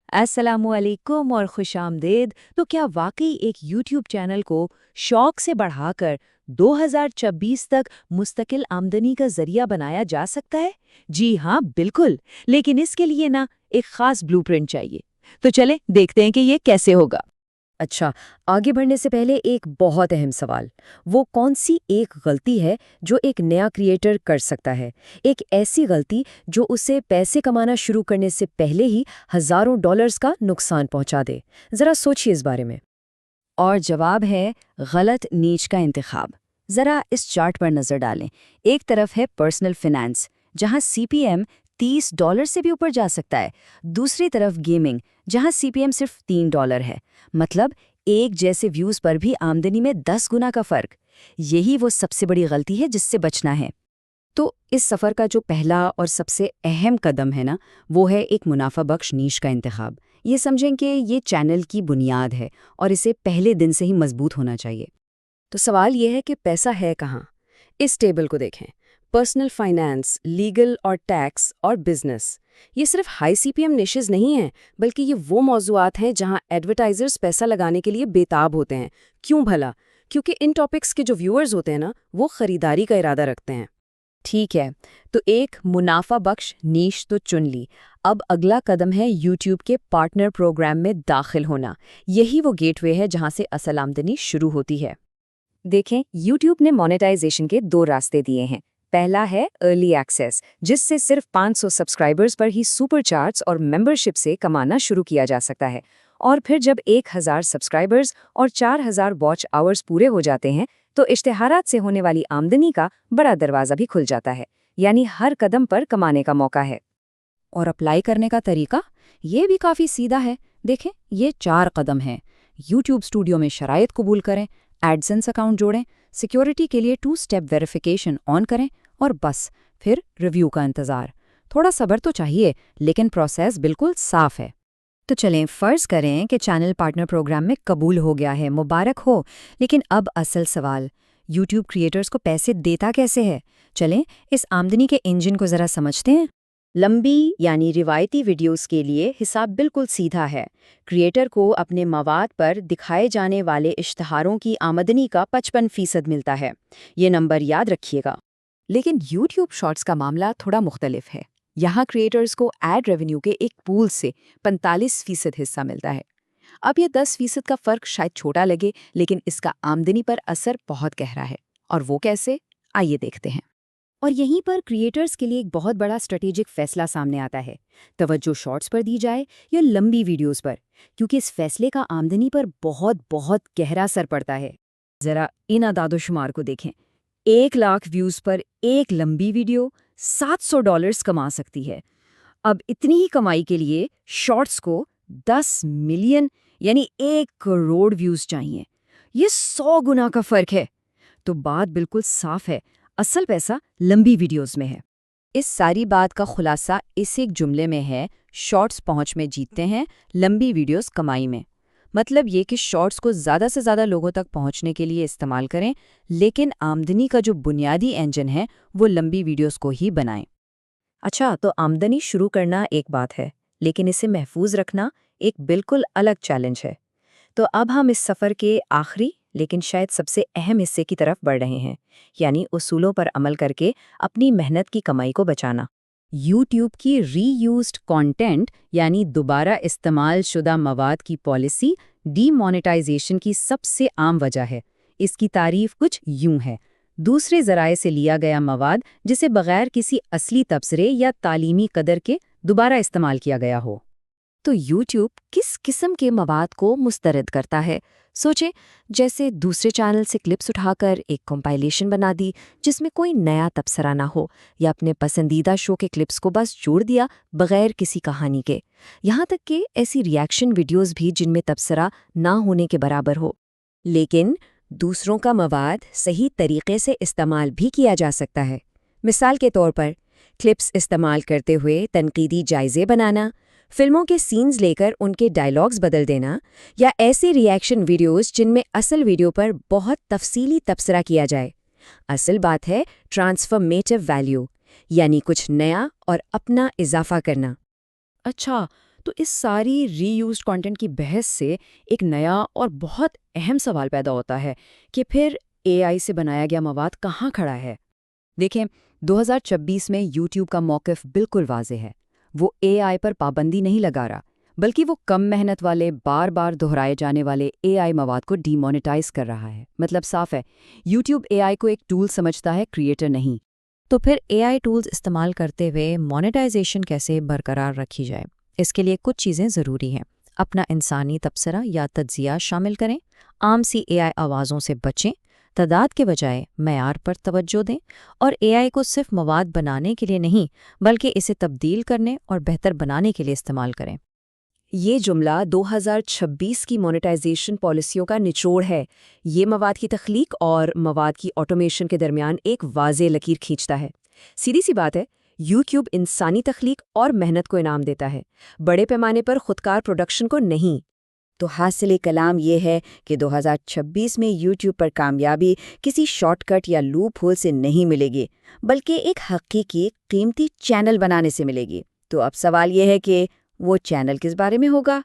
السلام علیکم اور خوش آمدید۔ تو کیا واقعی ایک یوٹیوب چینل کو شوق سے بڑھا کر 2026 تک مستقل آمدنی کا ذریعہ بنایا جا سکتا ہے؟ جی ہاں، بالکل، لیکن اس کے لیے ایک خاص بلو پرنٹ چاہیے۔ تو چلیں دیکھتے ہیں کہ یہ کیسے ہوگا۔ اچھا، آگے بڑھنے سے پہلے ایک بہت اہم سوال، وہ کون سی ایک غلطی ہے جو ایک نیا کریٹر کر سکتا ہے؟ ایک ایسی غلطی جو اسے پیسے کمانا شروع کرنے سے پہلے ہی ہزاروں ڈالرز کا نقصان پہنچا دے۔ ذرا سوچیے اس بارے میں۔ اور جواب ہے غلط نیچ کا انتخاب۔ ذرا اس چارٹ پر نظر ڈالیں۔ ایک طرف ہے پرسنل فنانس، جہاں سی پی ایم $30 سے بھی اوپر جا سکتا ہے۔ دوسری طرف گیمنگ، جہاں سی پی ایم صرف $3 ہے۔ مطلب ایک جیسے ویوز پر بھی آمدنی میں 10 گنا کا فرق۔ یہی وہ سب سے بڑی غلطی ہے جس سے بچنا ہے۔ تو اس سفر کا جو پہلا اور سب سے اہم قدم ہے وہ ہے ایک منافع بخش نیش کا انتخاب۔ یہ سمجھیں کہ یہ چینل کی بنیاد ہے اور اسے پہلے دن سے ہی مضبوط ہونا چاہیے۔ تو سوال یہ ہے کہ پیسہ ہے کہاں؟ اس ٹیبل کو دیکھیں۔ پرسنل فائنانس، لیگل اور ٹیکس اور بزنس، یہ صرف ہائی سی پی ایم نیشز نہیں ہیں، بلکہ یہ وہ موضوعات ہیں جہاں ایڈورٹائزرز پیسہ لگانے کے لیے بےتاب ہوتے ہیں۔ کیوں بھلا؟ کیونکہ ان ٹاپکس کے جو ویورز ہوتے ہیں وہ خریداری کا ارادہ رکھتے ہیں۔ ٹھیک ہے، تو ایک منافع بخش نیش تو چن لی۔ اب اگلا قدم ہے یوٹیوب کے پارٹنر پروگرام میں داخل ہونا۔ یہی وہ گیٹ وے ہے جہاں سے اصل آمدنی شروع ہوتی ہے۔ دیکھیں، یوٹیوب نے مونیٹائزیشن کے 2 راستے دیے ہیں۔ پہلا ہے ارلی ایکسیس، جس سے صرف 500 سبسکرائبرز پر ہی سپر چارٹس اور ممبرشپ سے کمانا شروع کیا جا سکتا ہے۔ اور پھر جب 1000 سبسکرائبرز اور 4000 واچ آورز پورے ہو جاتے ہیں تو اشتہارات سے ہونے والی آمدنی کا بڑا دروازہ بھی کھل جاتا ہے، یعنی ہر قدم پر کمانے کا موقع ہے۔ اور اپلائی کرنے کا طریقہ یہ بھی کافی سیدھا ہے۔ دیکھیں، یہ 4 قدم ہیں۔ یوٹیوب اسٹوڈیو میں شرائط قبول کریں، ایڈسنس اکاؤنٹ جوڑیں، سیکیورٹی کے لیے 2 اسٹیپ ویریفیکیشن آن کریں، اور بس پھر ریویو کا انتظار۔ تھوڑا صبر تو چاہیے، لیکن پروسیس بالکل صاف ہے۔ تو چلیں فرض کریں کہ چینل پارٹنر پروگرام میں قبول ہو گیا ہے، مبارک ہو۔ لیکن اب اصل سوال، یوٹیوب کریٹرز کو پیسے دیتا کیسے ہے؟ چلیں اس آمدنی کے انجن کو ذرا سمجھتے ہیں۔ لمبی یعنی روایتی ویڈیوز کے لیے حساب بالکل سیدھا ہے۔ کریٹر کو اپنے مواد پر دکھائے جانے والے اشتہاروں کی آمدنی کا 55% ملتا ہے۔ یہ نمبر یاد رکھیے گا۔ لیکن یوٹیوب شارٹس کا معاملہ تھوڑا مختلف ہے۔ یہاں کریٹرز کو ایڈ ریونیو کے ایک پول سے 45% حصہ ملتا ہے۔ اب یہ 10% کا فرق شاید چھوٹا لگے، لیکن اس کا آمدنی پر اثر بہت گہرا ہے۔ اور وہ کیسے؟ آئیے دیکھتے ہیں۔ اور یہیں پر کریٹرز کے لیے ایک بہت بڑا اسٹریٹجک فیصلہ سامنے آتا ہے۔ توجہ شارٹس پر دی جائے یا لمبی ویڈیوز پر، کیونکہ اس فیصلے کا آمدنی پر بہت بہت گہرا اثر پڑتا ہے۔ ذرا ان اعداد و شمار کو دیکھیں۔ 1,00,000 ویوز پر ایک لمبی ویڈیو $700 کما سکتی ہے۔ اب اتنی ہی کمائی کے لیے شارٹس کو 10 ملین یعنی 1 کروڑ ویوز چاہیے۔ یہ 100 گنا کا فرق ہے۔ تو بات بالکل صاف ہے، اصل پیسہ لمبی ویڈیوز میں ہے۔ اس ساری بات کا خلاصہ اس ایک جملے میں ہے: شارٹس پہنچ میں جیتتے ہیں، لمبی ویڈیوز کمائی میں۔ مطلب یہ کہ شارٹس کو زیادہ سے زیادہ لوگوں تک پہنچنے کے لیے استعمال کریں، لیکن آمدنی کا جو بنیادی انجن ہے وہ لمبی ویڈیوز کو ہی بنائیں۔ اچھا، تو آمدنی شروع کرنا ایک بات ہے، لیکن اسے محفوظ رکھنا ایک بالکل الگ چیلنج ہے۔ تو اب ہم اس سفر کے آخری لیکن شاید سب سے اہم حصے کی طرف بڑھ رہے ہیں، یعنی اصولوں پر عمل کر کے اپنی محنت کی کمائی کو بچانا۔ یوٹیوب کی ری یوزڈ کانٹینٹ یعنی دوبارہ استعمال شدہ مواد کی پالیسی ڈی مونیٹائزیشن کی سب سے عام وجہ ہے۔ اس کی تعریف کچھ یوں ہے: دوسرے ذرائع سے لیا گیا مواد جسے بغیر کسی اصلی تبصرے یا تعلیمی قدر کے دوبارہ استعمال کیا گیا ہو۔ تو یوٹیوب کس قسم کے مواد کو مسترد کرتا ہے؟ سوچیں، جیسے دوسرے چینل سے کلپس اٹھا کر ایک کمپائلیشن بنا دی جس میں کوئی نیا تبصرہ نہ ہو، یا اپنے پسندیدہ شو کے کلپس کو بس جوڑ دیا بغیر کسی کہانی کے۔ یہاں تک کہ ایسی ریاکشن ویڈیوز بھی جن میں تبصرہ نہ ہونے کے برابر ہو۔ لیکن دوسروں کا مواد صحیح طریقے سے استعمال بھی کیا جا سکتا ہے۔ مثال کے طور پر کلپس استعمال کرتے ہوئے تنقیدی جائزے بنانا، فلموں کے سینز لے کر ان کے ڈائیلاگز بدل دینا، یا ایسے ریاکشن ویڈیوز جن میں اصل ویڈیو پر بہت تفصیلی تبصرہ کیا جائے۔ اصل بات ہے ٹرانسفارمیٹیو ویلیو، یعنی کچھ نیا اور اپنا اضافہ کرنا۔ اچھا، تو اس ساری ری یوزڈ کانٹینٹ کی بحث سے ایک نیا اور بہت اہم سوال پیدا ہوتا ہے کہ پھر اے آئی سے بنایا گیا مواد کہاں کھڑا ہے؟ دیکھیں، 2026 میں یوٹیوب کا موقف بالکل واضح ہے۔ وہ اے آئی پر پابندی نہیں لگا رہا، بلکہ وہ کم محنت والے، بار بار دہرائے جانے والے اے آئی مواد کو ڈی مونیٹائز کر رہا ہے۔ مطلب صاف ہے، یوٹیوب اے آئی کو ایک ٹول سمجھتا ہے، کریٹر نہیں۔ تو پھر اے آئی ٹولز استعمال کرتے ہوئے مونیٹائزیشن کیسے برقرار رکھی جائے؟ اس کے لیے کچھ چیزیں ضروری ہیں۔ اپنا انسانی تبصرہ یا تجزیہ شامل کریں، عام سی اے آئی آوازوں سے بچیں، تعداد کے بجائے معیار پر توجہ دیں، اور اے آئی کو صرف مواد بنانے کے لیے نہیں بلکہ اسے تبدیل کرنے اور بہتر بنانے کے لیے استعمال کریں۔ یہ جملہ 2026 کی مونیٹائزیشن پالیسیوں کا نچوڑ ہے۔ یہ مواد کی تخلیق اور مواد کی آٹومیشن کے درمیان ایک واضح لکیر کھینچتا ہے۔ سیدھی سی بات ہے، یوٹیوب انسانی تخلیق اور محنت کو انعام دیتا ہے، بڑے پیمانے پر خودکار پروڈکشن کو نہیں۔ تو حاصل کلام یہ ہے کہ 2026 میں یوٹیوب پر کامیابی کسی شارٹ کٹ یا لوپ ہول سے نہیں ملے گی، بلکہ ایک حقیقی قیمتی چینل بنانے سے ملے گی۔ تو اب سوال یہ ہے کہ وہ چینل کس بارے میں ہوگا؟